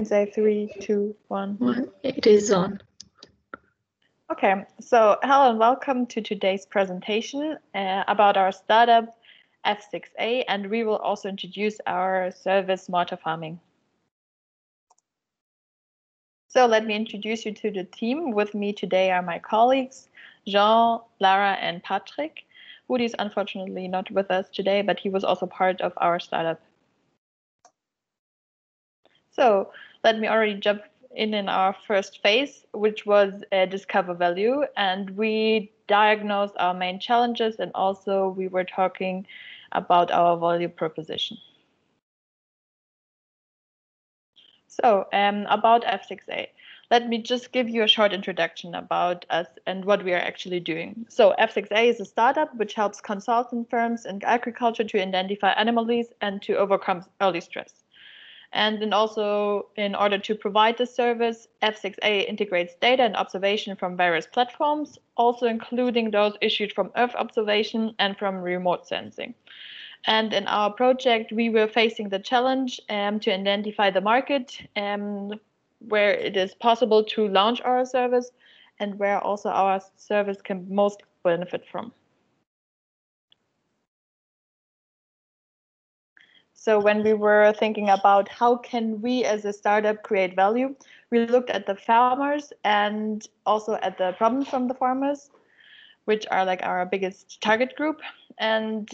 Say 3, 2, 1. It is on. Okay, so hello and welcome to today's presentation about our startup F6A, and we will also introduce our service Smarter Farming. So let me introduce you to the team. With me today are my colleagues, Jean, Lara, and Patrick. Rudi is unfortunately not with us today, but he was also part of our startup. So let me already jump in our first phase, which was discover value, and we diagnosed our main challenges, and also we were talking about our value proposition. So about F6A, let me just give you a short introduction about us and what we are actually doing. So F6A is a startup which helps consultant firms in agriculture to identify anomalies and to overcome early stress. And then also, in order to provide this service, F6A integrates data and observation from various platforms, also including those issued from Earth observation and from remote sensing. And in our project, we were facing the challenge to identify the market where it is possible to launch our service and where also our service can most benefit from. So when we were thinking about how can we as a startup create value, we looked at the farmers and also at the problems from the farmers, which are like our biggest target group. And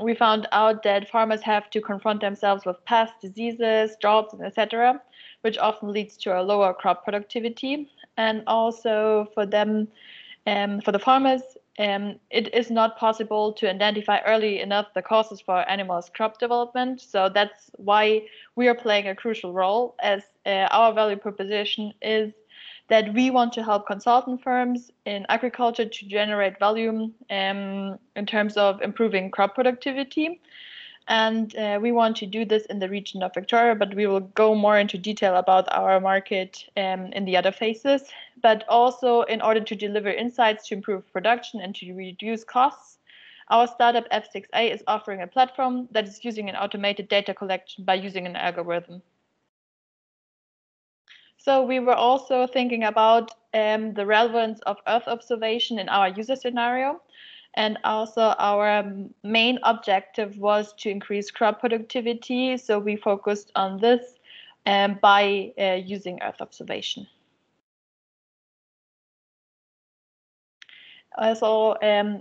we found out that farmers have to confront themselves with pests, diseases, droughts, etc., which often leads to a lower crop productivity. And also for them, for the farmers, it is not possible to identify early enough the causes for animals' crop development. So that's why we are playing a crucial role, as our value proposition is that we want to help consultant firms in agriculture to generate value in terms of improving crop productivity. And we want to do this in the region of Victoria, but we will go more into detail about our market in the other phases. But also, in order to deliver insights to improve production and to reduce costs, our startup F6A is offering a platform that is using an automated data collection by using an algorithm. So we were also thinking about the relevance of Earth observation in our user scenario. And also our main objective was to increase crop productivity. So we focused on this by using Earth observation. Also,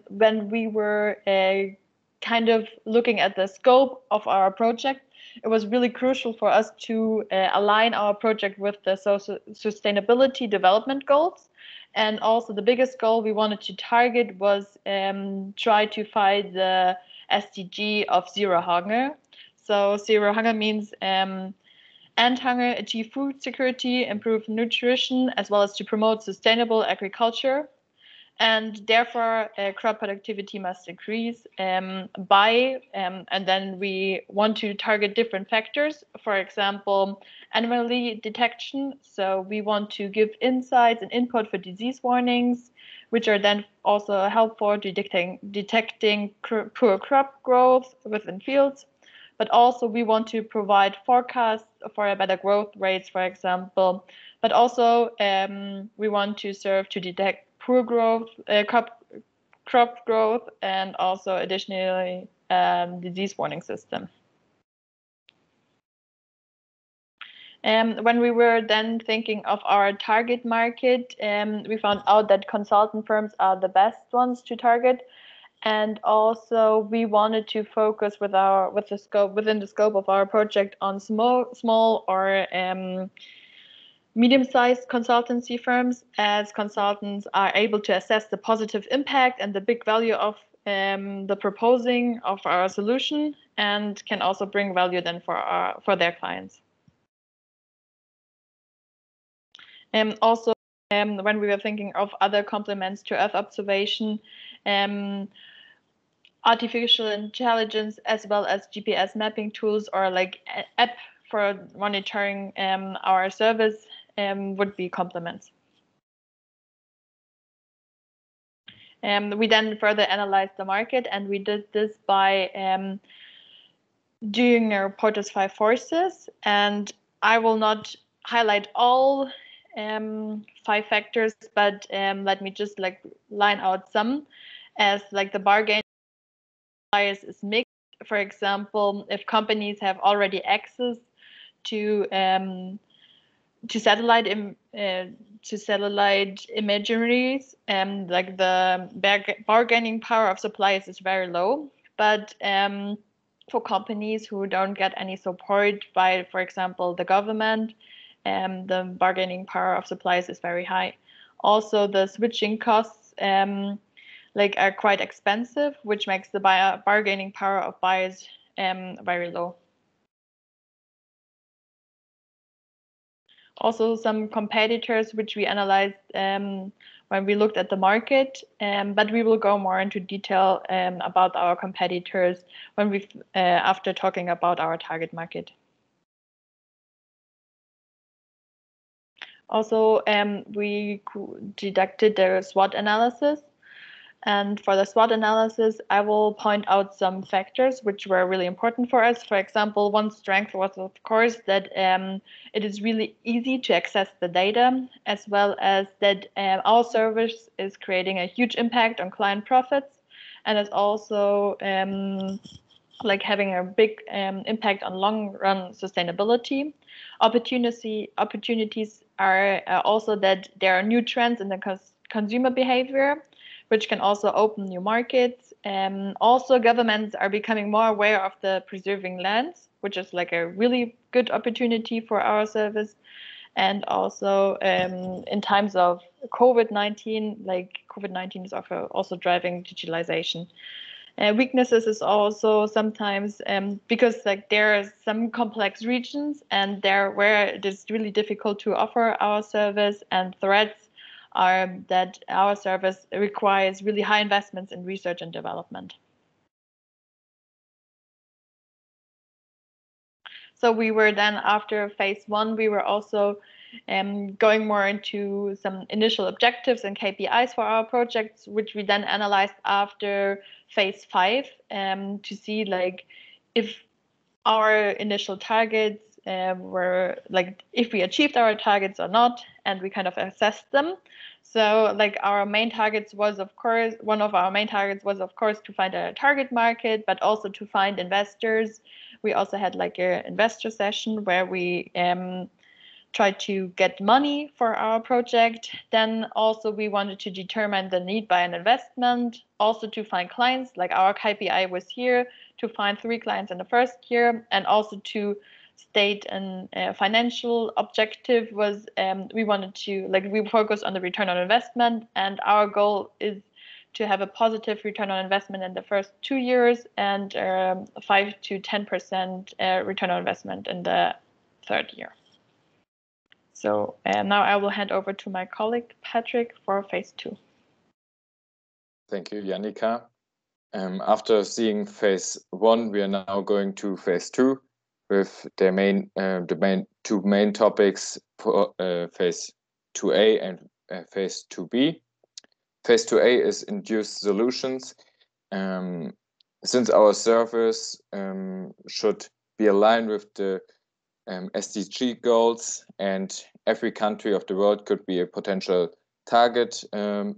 when we were kind of looking at the scope of our project, it was really crucial for us to align our project with the sustainability development goals. And also the biggest goal we wanted to target was try to fight the SDG of zero hunger. So zero hunger means end hunger, achieve food security, improve nutrition, as well as to promote sustainable agriculture. And therefore, crop productivity must increase and then we want to target different factors, for example, anomaly detection. So we want to give insights and input for disease warnings, which are then also helpful to detecting poor crop growth within fields. But also we want to provide forecasts for a better growth rates, for example. But also we want to serve to detect poor growth, crop growth, and also additionally disease warning system. When we were then thinking of our target market, we found out that consultant firms are the best ones to target, and also we wanted to focus within the scope of our project on small or medium-sized consultancy firms, as consultants are able to assess the positive impact and the big value of the proposing of our solution, and can also bring value then for their clients. Also, when we were thinking of other complements to Earth observation, artificial intelligence as well as GPS mapping tools or like app for monitoring our service would be complements. We then further analyzed the market, and we did this by doing a report as 5 forces. And I will not highlight all 5 factors, but let me just like line out some, as like the bargaining bias is mixed. For example, if companies have already access to satellite imageries, like the bargaining power of suppliers is very low. But for companies who don't get any support by, for example, the government, the bargaining power of suppliers is very high. Also, the switching costs like are quite expensive, which makes the bargaining power of buyers very low. Also, some competitors which we analyzed when we looked at the market, but we will go more into detail about our competitors when we after talking about our target market. Also, we deducted the SWOT analysis. And for the SWOT analysis, I will point out some factors which were really important for us. For example, one strength was, of course, that it is really easy to access the data, as well as that our service is creating a huge impact on client profits, and is also like having a big impact on long-run sustainability. Opportunities are also that there are new trends in the consumer behavior, which can also open new markets. Also, governments are becoming more aware of the preserving lands, which is like a really good opportunity for our service. And also in times of COVID-19, like COVID-19 is also driving digitalization. Weaknesses is also sometimes because like there are some complex regions and there where it is really difficult to offer our service, and threats are that our service requires really high investments in research and development. So we were then, after phase 1, we were also going more into some initial objectives and KPIs for our projects, which we then analyzed after phase 5 to see like if our initial targets were like if we achieved our targets or not, and we kind of assessed them. So like our main targets was, of course, one of our main targets was, of course, to find a target market, but also to find investors. We also had like an investor session where we tried to get money for our project. Then also we wanted to determine the need by an investment, also to find clients, like our KPI was here to find 3 clients in the first year, and also to state a financial objective was we wanted to like we focus on the return on investment, and our goal is to have a positive return on investment in the first 2 years and 5 to 10% return on investment in the 3rd year. So now I will hand over to my colleague Patrick for phase 2. Thank you, Jannika. After seeing phase 1, we are now going to phase 2 with the 2 main topics for phase 2A and phase 2B. Phase 2A is Induce solutions. Since our service should be aligned with the SDG goals, and every country of the world could be a potential target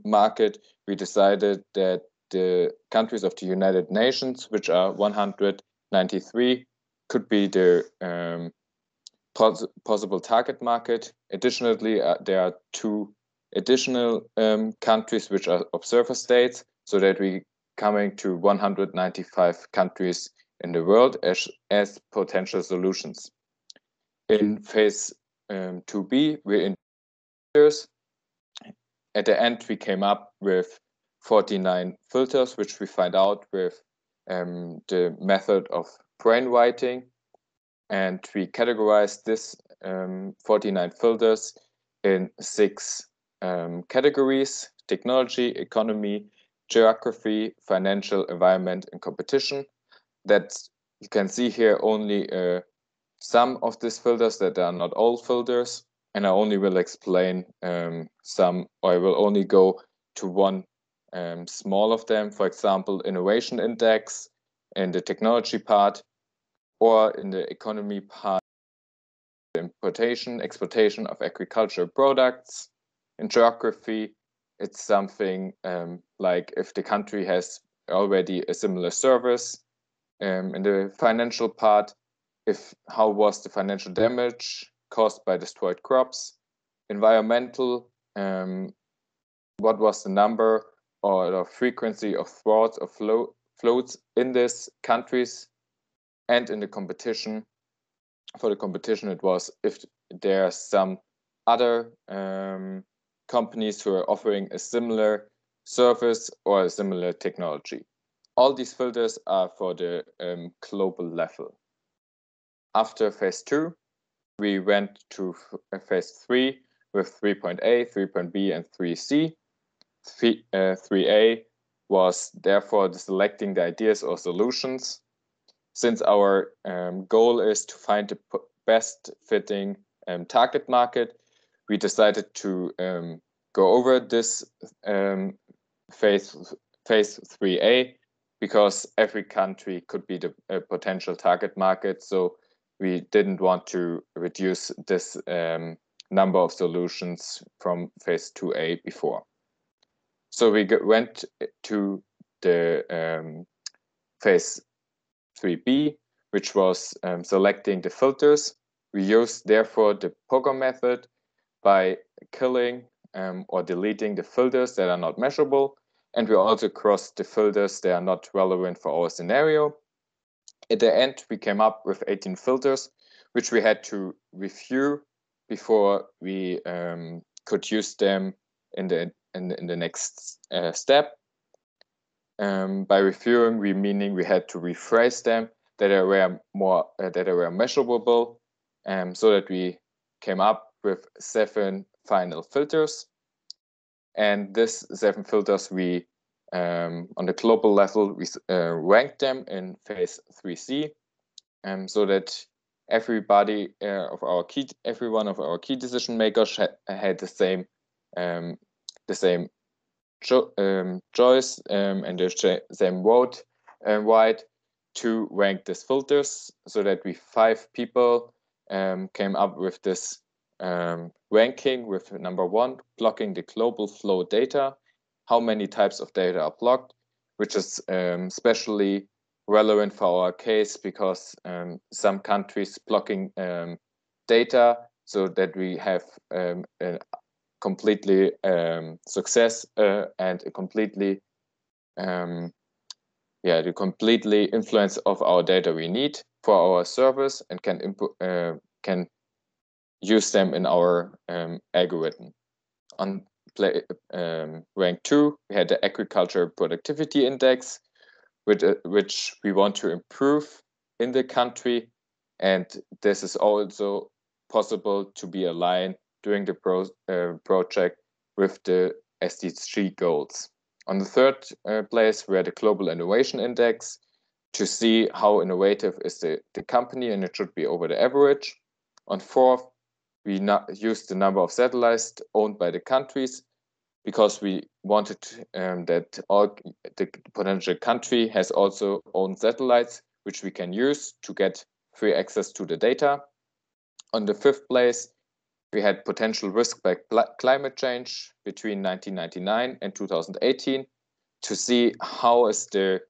market, we decided that the countries of the United Nations, which are 193, could be the possible target market. Additionally, there are 2 additional countries which are observer states, so that we coming to 195 countries in the world as potential solutions. In phase 2B, we're in filters. At the end, we came up with 49 filters, which we find out with the method of brainwriting, and we categorized this 49 filters in 6 categories: technology, economy, geography, financial, environment, and competition. That you can see here only some of these filters, that are not all filters, and I only will explain some, or I will only go to one small of them. For example, innovation index in the technology part, or in the economy part, the importation, exportation of agricultural products. In geography, it's something like if the country has already a similar service. In the financial part, how was the financial damage caused by destroyed crops. Environmental, what was the number or the frequency of frauds or floats in these countries. And in the competition, for the competition, it was if there are some other companies who are offering a similar service or a similar technology. All these filters are for the global level. After phase 2, we went to phase 3 with 3.A, 3.B, and 3C. 3A was therefore selecting the ideas or solutions. Since our goal is to find the best fitting target market, we decided to go over this phase 3A because every country could be the potential target market. So we didn't want to reduce this number of solutions from phase 2A before. So we went to the phase 3B, which was selecting the filters. We used, therefore, the POGO method by killing or deleting the filters that are not measurable. And we also crossed the filters that are not relevant for our scenario. At the end, we came up with 18 filters, which we had to review before we could use them in the next step. By reviewing, meaning we had to rephrase them that are more measurable, so that we came up with 7 final filters. And this 7 filters, we on the global level, we ranked them in phase 3C, so that every one of our key decision makers had the same choice and the same vote right to rank these filters, so that we 5 people came up with this ranking with number 1, blocking the global flow data. How many types of data are blocked, which is especially relevant for our case because some countries blocking data so that we have a completely success and a completely the completely influence of our data we need for our service and can use them in our algorithm. On rank 2, we had the agriculture productivity index, which we want to improve in the country, and this is also possible to be aligned during the project with the SDG goals. On the 3rd place, we had the global innovation index to see how innovative is the company, and it should be over the average. On 4th, we used the number of satellites owned by the countries because we wanted that all the potential country has also owned satellites, which we can use to get free access to the data. On the 5th place, we had potential risk by climate change between 1999 and 2018 to see how is the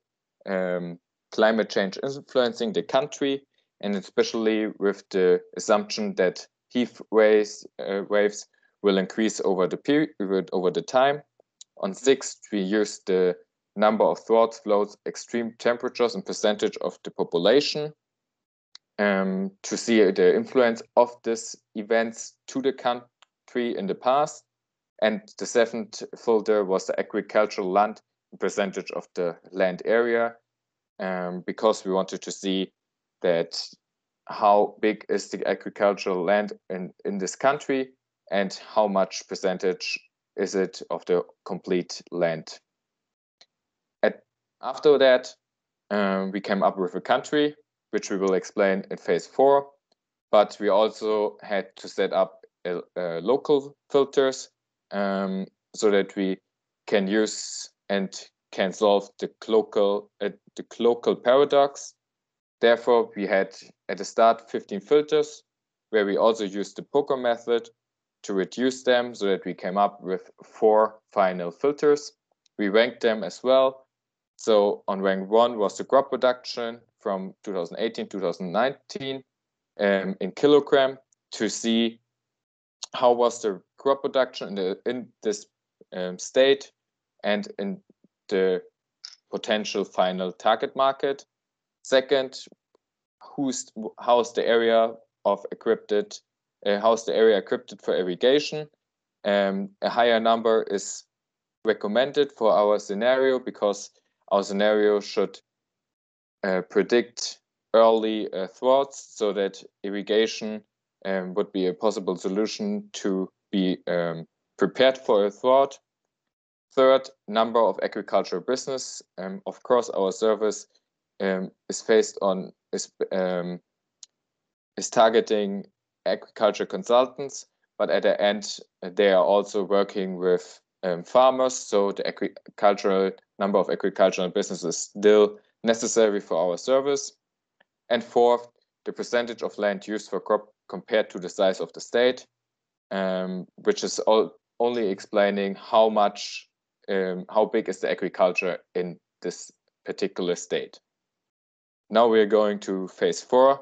climate change influencing the country, and especially with the assumption that heat waves will increase over the period, over the time. On 6th, we used the number of droughts, floods, extreme temperatures, and percentage of the population to see the influence of these events to the country in the past. And the 7th filter was the agricultural land, percentage of the land area, because we wanted to see that how big is the agricultural land in this country and how much percentage is it of the complete land. After that, we came up with a country, which we will explain in phase 4, but we also had to set up local filters so that we can use and can solve the local paradox. Therefore, we had at the start 15 filters where we also used the poker method to reduce them so that we came up with 4 final filters. We ranked them as well. So on rank 1 was the crop production from 2018-2019 in kilogram, to see how was the crop production in this state and in the potential final target market. Second, how's the area equipped for irrigation. A higher number is recommended for our scenario, because our scenario should predict early thwarts, so that irrigation would be a possible solution to be prepared for a thwart. Third, number of agricultural business. Of course, our service is targeting agriculture consultants, but at the end they are also working with farmers, so the number of agricultural businesses is still necessary for our service. And fourth, the percentage of land used for crop compared to the size of the state, which is only explaining how big is the agriculture in this particular state. Now we are going to phase 4,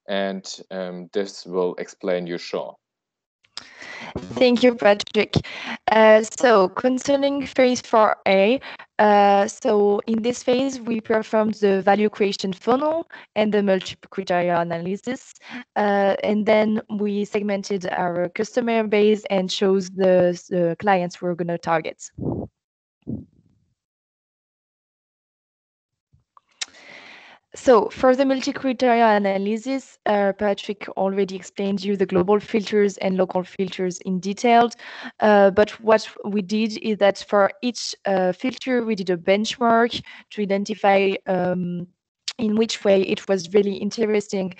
and this will explain you, Sean. Thank you, Patrick. So concerning phase 4A, so in this phase, we performed the value creation funnel and the multiple criteria analysis. And then we segmented our customer base and chose the clients we're going to target. So for the multi-criteria analysis, Patrick already explained you the global filters and local filters in detail. But what we did is that for each filter, we did a benchmark to identify in which way it was really interesting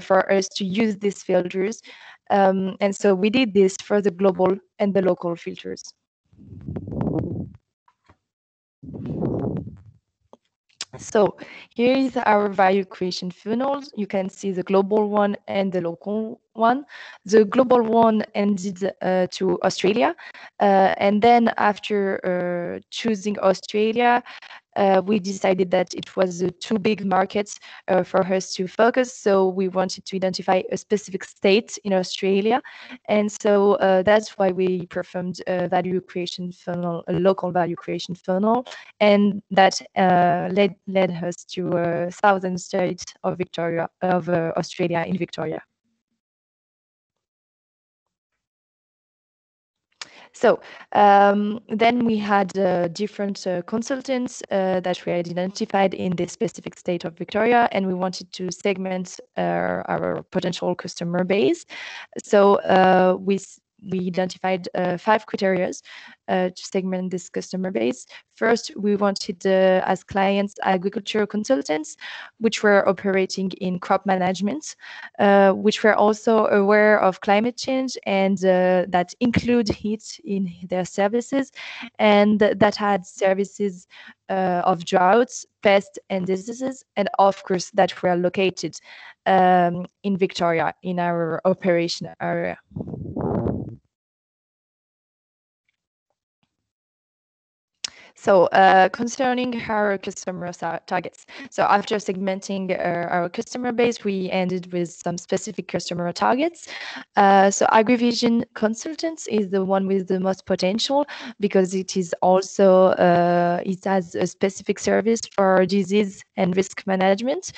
for us to use these filters. And so we did this for the global and the local filters. So here is our value creation funnels. You can see the global one and the local one. The global one ended to Australia. And then after choosing Australia, we decided that it was too big markets for us to focus. So we wanted to identify a specific state in Australia. And so that's why we performed a value creation funnel, a local value creation funnel. And that led us to southern state of Australia in Victoria. So then we had different consultants that we identified in this specific state of Victoria, and we wanted to segment our potential customer base. So we identified 5 criteria to segment this customer base. First, we wanted as clients agriculture consultants, which were operating in crop management, which were also aware of climate change and that include heat in their services, and that had services of droughts, pests, and diseases, and of course that were located in Victoria in our operation area. So concerning our customer targets, so after segmenting our customer base, we ended with some specific customer targets. So AgriVision Consultants is the one with the most potential, because it is also it has a specific service for disease and risk management.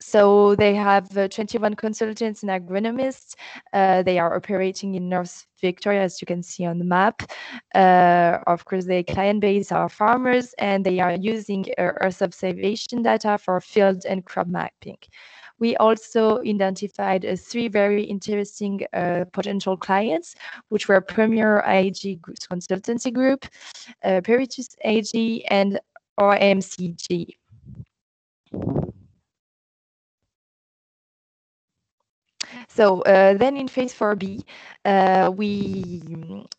So they have 21 consultants and agronomists. They are operating in North Victoria, as you can see on the map. Of course, their client base are farmers, and they are using Earth observation data for field and crop mapping. We also identified 3 very interesting potential clients, which were Premier AG Consultancy Group, Peritus AG, and RMCG. So then in phase 4B, we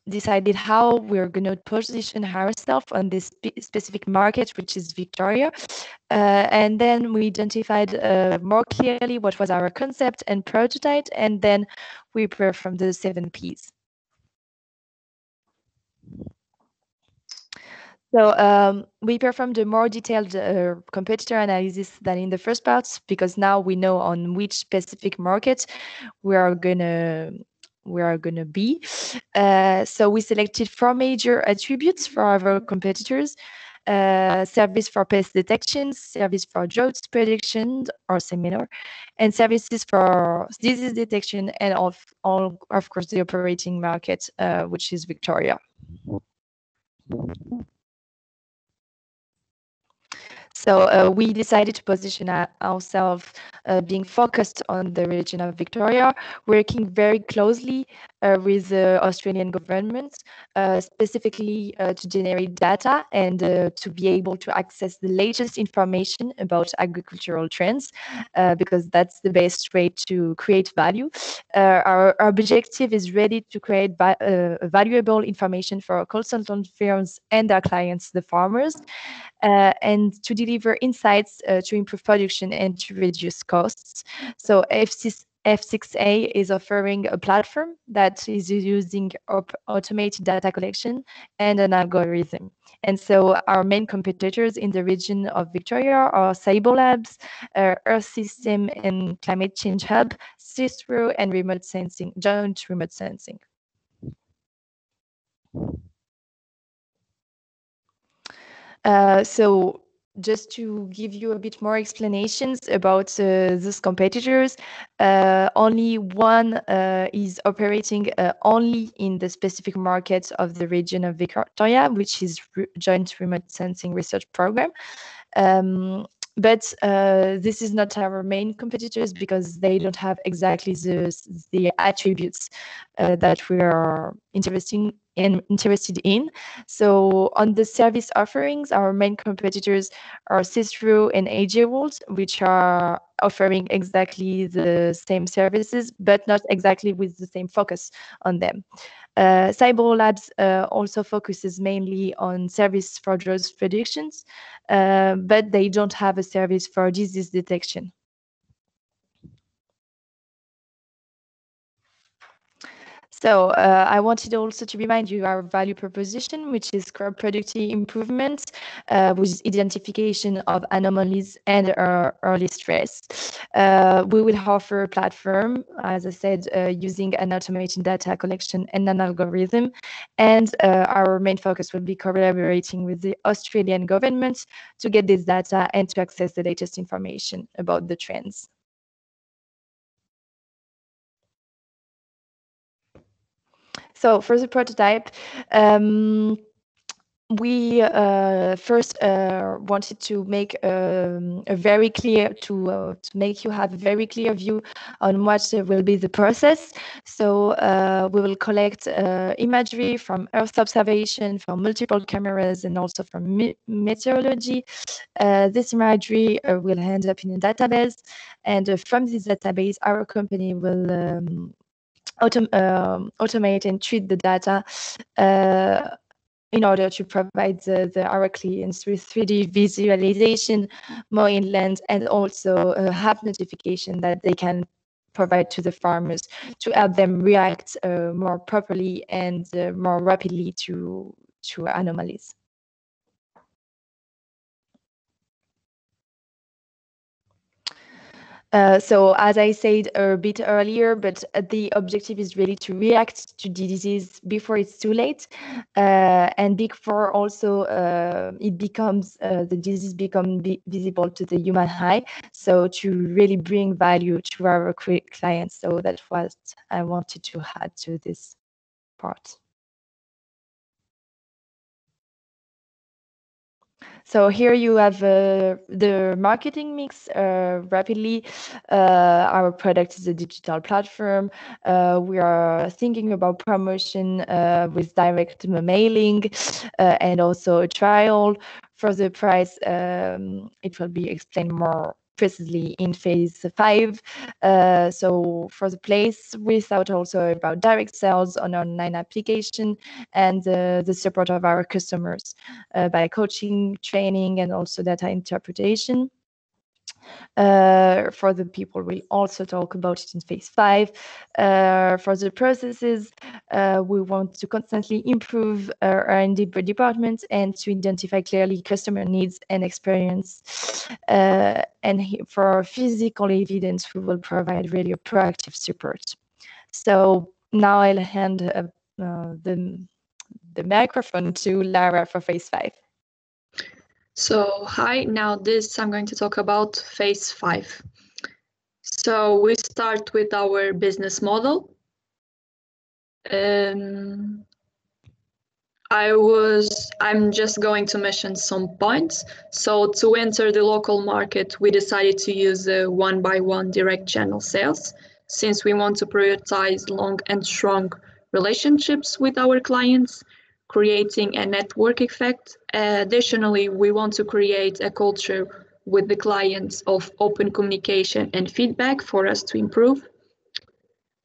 decided how we're going to position ourselves on this specific market, which is Victoria. And then we identified more clearly what was our concept and prototype, and then we performed the 7 Ps. So we performed a more detailed competitor analysis than in the first parts, because now we know on which specific market we are gonna be. So we selected 4 major attributes for our competitors: service for pest detection, service for drought prediction or seminar, and services for disease detection, and of course the operating market, which is Victoria. So we decided to position ourselves being focused on the region of Victoria, working very closely with the Australian government, specifically to generate data and to be able to access the latest information about agricultural trends, because that's the best way to create value. Our objective is really to create valuable information for our consultant firms and their clients, the farmers, and to deliver insights to improve production and to reduce costs. So F6A is offering a platform that is using automated data collection and an algorithm. And so our main competitors in the region of Victoria are Cyber Labs, Earth System and Climate Change Hub, CISRO, and remote sensing, joint remote sensing. So just to give you a bit more explanations about these competitors, only one is operating only in the specific market of the region of Victoria, which is Joint Remote Sensing Research Program. But this is not our main competitors, because they don't have exactly the attributes that we are interested in. So on the service offerings, our main competitors are CISRO and AJ World, which are offering exactly the same services, but not exactly with the same focus on them. Cyber Labs also focuses mainly on service for drought predictions, but they don't have a service for disease detection. So I wanted also to remind you our value proposition, which is crop productivity improvement with identification of anomalies and early stress. We will offer a platform, as I said, using an automated data collection and an algorithm. And our main focus will be collaborating with the Australian government to get this data and to access the latest information about the trends. So for the prototype, we first wanted to make a very clear to make you have a very clear view on what will be the process. So we will collect imagery from Earth observation, from multiple cameras, and also from meteorology. This imagery will end up in a database, and from this database, our company will automate and treat the data in order to provide our clients with 3D visualization, more inland, and also have notification that they can provide to the farmers to help them react more properly and more rapidly to anomalies. So as I said a bit earlier, but the objective is really to react to the disease before it's too late, and before also it becomes the disease become visible to the human eye. So to really bring value to our clients. So that's what I wanted to add to this part. So here you have the marketing mix rapidly. Our product is a digital platform. We are thinking about promotion with direct mailing and also a trial. For the price, it will be explained more precisely in phase 5. So for the place, we thought also about direct sales on online application and the support of our customers by coaching, training, and also data interpretation. For the people, we also talk about it in phase 5. For the processes, we want to constantly improve our R&D department and to identify clearly customer needs and experience. For physical evidence, we will provide really a proactive support. So now I'll hand the microphone to Lara for phase 5. So hi, now I'm going to talk about phase 5. So we start with our business model. I'm just going to mention some points. So to enter the local market, we decided to use a 1-by-1 direct channel sales, since we want to prioritize long and strong relationships with our clients, creating a network effect. Additionally, we want to create a culture with the clients of open communication and feedback for us to improve.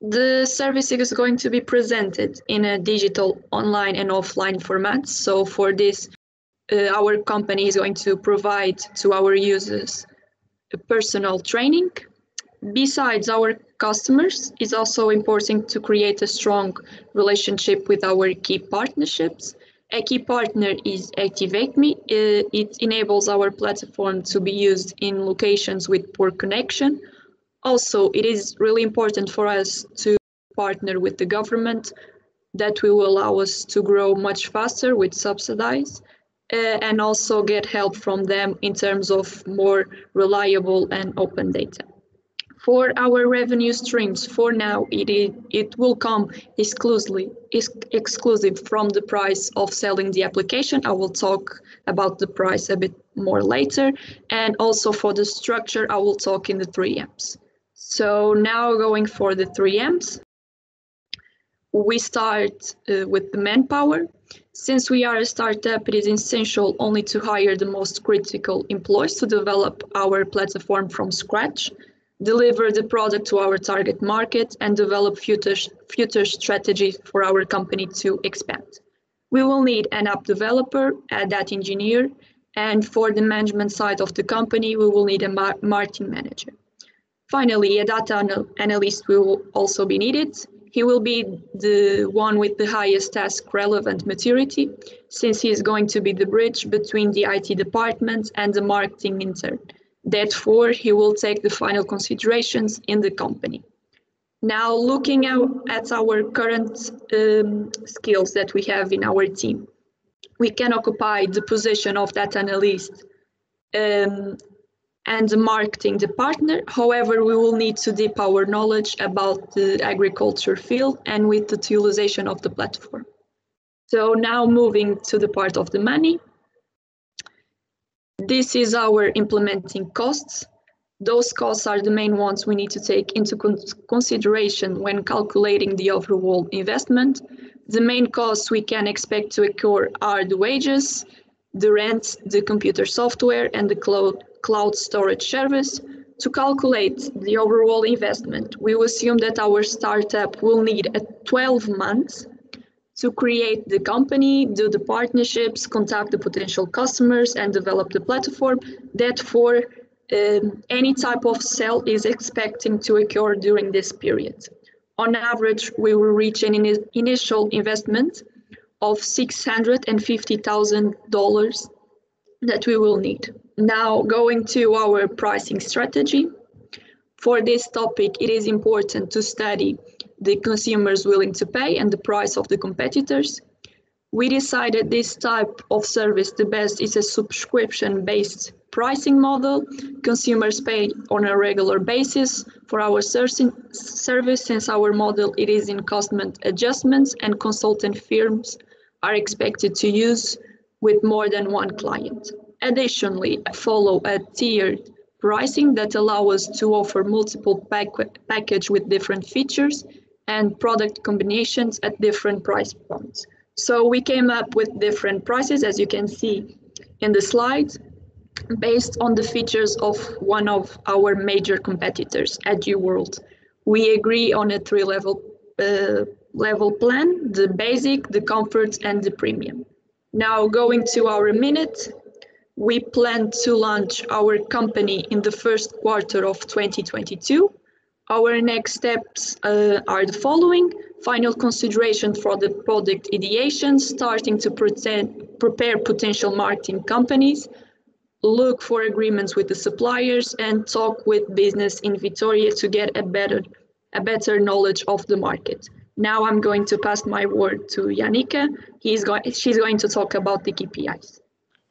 The service is going to be presented in a digital, online and offline format. So for this, our company is going to provide to our users a personal training. Besides our customers, it's also important to create a strong relationship with our key partnerships. A key partner is ActivateMe. It enables our platform to be used in locations with poor connection. Also, it is really important for us to partner with the government. That will allow us to grow much faster with subsidies and also get help from them in terms of more reliable and open data. For our revenue streams, for now, it will come exclusive from the price of selling the application. I will talk about the price a bit more later. And also for the structure, I will talk in the 3 M's. So now going for the 3 M's, we start with the manpower. Since we are a startup, it is essential only to hire the most critical employees to develop our platform from scratch, deliver the product to our target market, and develop future strategies for our company to expand. We will need an app developer, a data engineer, and for the management side of the company, we will need a marketing manager. Finally, a data analyst will also be needed. He will be the one with the highest task relevant maturity, since he is going to be the bridge between the IT department and the marketing intern. Therefore, he will take the final considerations in the company. Now, looking at our current skills that we have in our team, we can occupy the position of data analyst and the marketing department. However, we will need to deep our knowledge about the agriculture field and with the utilization of the platform. So now moving to the part of the money. This is our implementing costs. Those costs are the main ones we need to take into consideration when calculating the overall investment. The main costs we can expect to occur are the wages, the rent, the computer software, and the cloud storage service. To calculate the overall investment, we will assume that our startup will need 12 months to create the company, do the partnerships, contact the potential customers, and develop the platform. Therefore, any type of sale is expecting to occur during this period. On average, we will reach an initial investment of $650,000 that we will need. Now, going to our pricing strategy. For this topic, it is important to study the consumers willing to pay and the price of the competitors. We decided this type of service, the best is a subscription-based pricing model. Consumers pay on a regular basis for our service, since our model it is in cost adjustments and consultant firms are expected to use with more than one client. Additionally, follow a tiered pricing that allow us to offer multiple package with different features and product combinations at different price points. So we came up with different prices, as you can see in the slide. based on the features of one of our major competitors, EduWorld. We agree on a three-level level plan: the basic, the comfort, and the premium. Now, going to our minute, we plan to launch our company in the first quarter of 2022. Our next steps are the following: final consideration for the product ideation, starting to prepare potential marketing companies, look for agreements with the suppliers, and talk with business in Vitoria to get a better knowledge of the market. Now I'm going to pass my word to Janika. She's going to talk about the KPIs.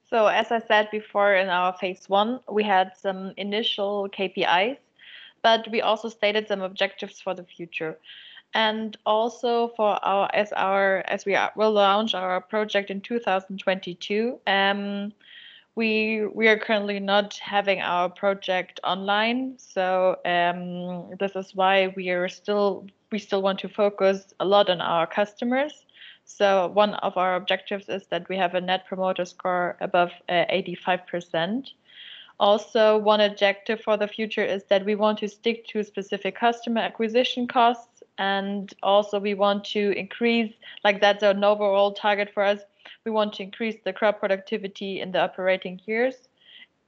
So as I said before, in our phase 1, we had some initial KPIs, but we also stated some objectives for the future. And also for as we will launch our project in 2022, we are currently not having our project online. So this is why we still want to focus a lot on our customers. So one of our objectives is that we have a net promoter score above 85%. Also, one objective for the future is that we want to stick to specific customer acquisition costs, and also we want to increase, like that's an overall target for us, we want to increase the crop productivity in the operating years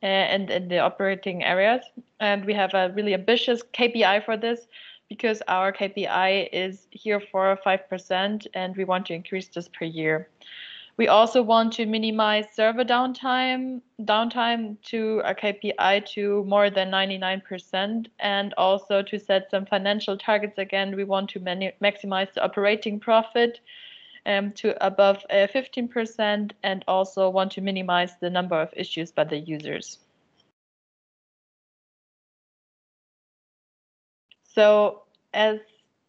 and in the operating areas. And we have a really ambitious KPI for this, because our KPI is here for 5% and we want to increase this per year. We also want to minimize server downtime to a KPI to more than 99%, and also to set some financial targets. Again, we want to maximize the operating profit to above 15%, and also want to minimize the number of issues by the users. So as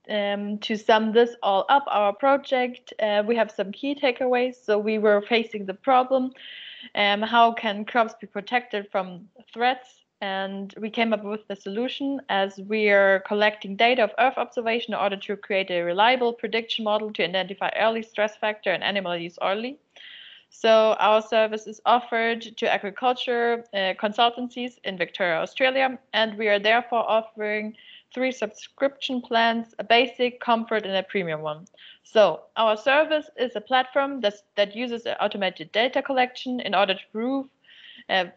to sum this all up, our project, we have some key takeaways. So we were facing the problem, how can crops be protected from threats? And we came up with the solution, as we are collecting data of Earth observation in order to create a reliable prediction model to identify early stress factor and animal use early. So our service is offered to agriculture consultancies in Victoria, Australia, and we are therefore offering 3 subscription plans: a basic, comfort, and a premium one. So our service is a platform that uses automated data collection in order to prove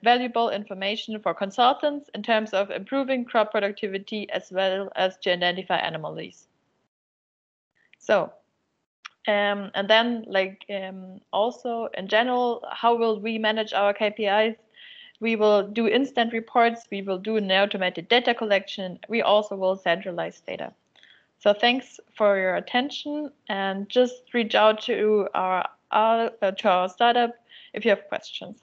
valuable information for consultants in terms of improving crop productivity, as well as to identify anomalies. So, and then also in general, how will we manage our KPIs? We will do instant reports, we will do an automated data collection, we also will centralize data. So thanks for your attention, and just reach out to our startup if you have questions.